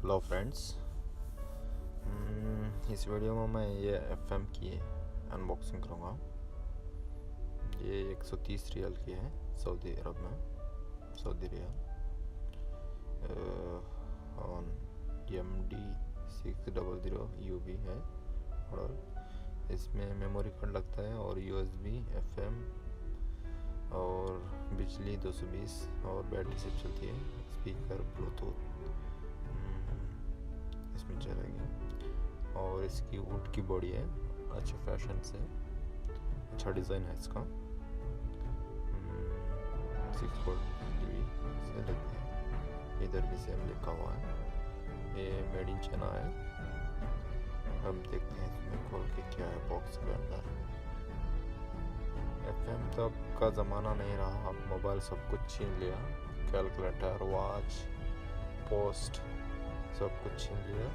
Hello friends. इस video में मैं ये एफएम की अनबॉक्सिंग करूँगा। ये 130 रियल की है सऊदी अरब में, Saudi real on MD600 UV है मॉडल। इसमें मेमोरी कार्ड लगता है और USB, FM और बिजली 220 और बैटरी से चलती है। स्पीकर, ब्लूटूथ इसमें चलेगी और इसकी वुड की बॉडी है, अच्छे फैशन से, अच्छा डिज़ाइन है इसका। 6 वोल्ट टीवी से लगती है। इधर भी सेम लिखा हुआ है, ये मेड इन चाइना है। हम देखते हैं इसमें खोल के क्या है बॉक्स के अंदर। FM तक का ज़माना नहीं रहा, अब मोबाइल सब कुछ छीन लिया। कैलकुलेटर, वॉच, पोस्ट सब कुछ छीन लिया।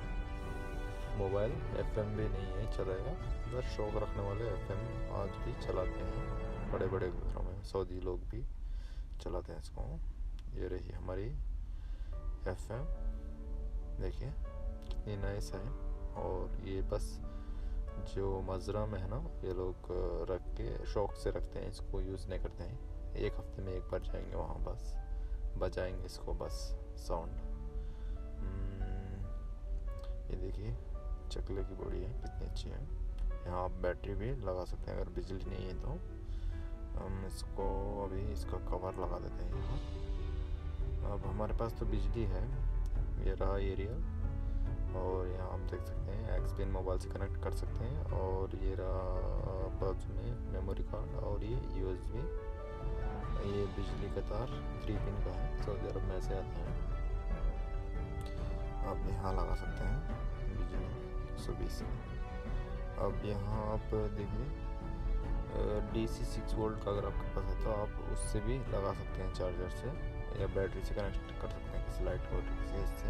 मोबाइल FM भी नहीं है चलेगा, बस शौक रखने वाले FM आज भी चलाते हैं। बड़े बड़े घरों में सऊदी लोग भी चलाते हैं इसको। ये रही हमारी FM, देखिए कितनी नाइस है। और ये बस जो मजरा में है ना, ये लोग रख के शौक से रखते हैं, इसको यूज़ नहीं करते हैं। एक हफ्ते में एक बार जाएंगे वहाँ, बस बजाएंगे इसको, बस साउंड। ये देखिए चकले की बॉडी है, कितनी अच्छी है। यहाँ आप बैटरी भी लगा सकते हैं अगर बिजली नहीं है तो। हम इसको अभी इसका कवर लगा देते हैं यहाँ। अब हमारे पास तो बिजली है। ये रहा एरियल और यहाँ आप देख सकते हैं एक्सपेन मोबाइल से कनेक्ट कर सकते हैं। और ये रहा बाजू में मेमोरी कार्ड और ये USB। ये बिजली का तार 3 पिन का है, सऊदी अरब में ऐसे आता है। आप यहाँ लगा सकते हैं बिजली 120 में। अब यहाँ आप देखिए DC 6 वोल्ट का अगर आपके पास है तो आप उससे भी लगा सकते हैं चार्जर से, या बैटरी से कनेक्ट कर सकते हैं किसी लाइट वोल्टेज से।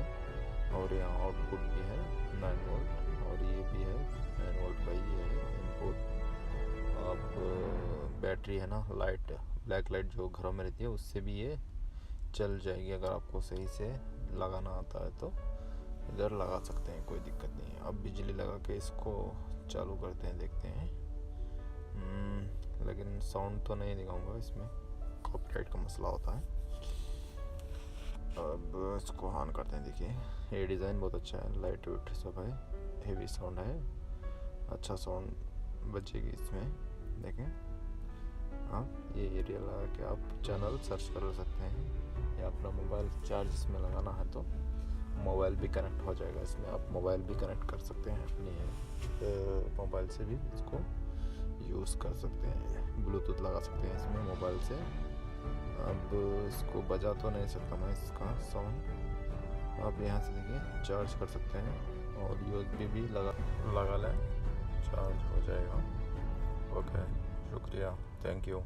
और यहाँ आउटपुट भी है 9 वोल्ट और ये भी है 9 वोल्ट का, ये है इनपुट। आप बैटरी है ना, लाइट, ब्लैक लाइट जो घरों में रहती है उससे भी ये चल जाएगी अगर आपको सही से लगाना आता है तो इधर लगा सकते हैं, कोई दिक्कत नहीं है। अब बिजली लगा के इसको चालू करते हैं, देखते हैं। लेकिन साउंड तो नहीं दिखाऊंगा, इसमें कॉपीराइट का मसला होता है। अब इसको ऑन करते हैं। देखिए ये डिज़ाइन बहुत अच्छा है, लाइट वेट सब है, हेवी साउंड है, अच्छा साउंड बजेगी इसमें। देखें आप ये एरिया लगा के आप चैनल सर्च कर सकते हैं, या अपना मोबाइल चार्ज इसमें लगाना है तो मोबाइल भी कनेक्ट हो जाएगा इसमें। आप मोबाइल भी कनेक्ट कर सकते हैं अपनी मोबाइल से भी इसको यूज़ कर सकते हैं। ब्लूटूथ लगा सकते हैं इसमें मोबाइल से। अब इसको बजा तो नहीं सकता मैं इसका साउंड। आप यहाँ से देखिए चार्ज कर सकते हैं और USB भी लगा लें, चार्ज हो जाएगा। ओके, शुक्रिया, थैंक यू।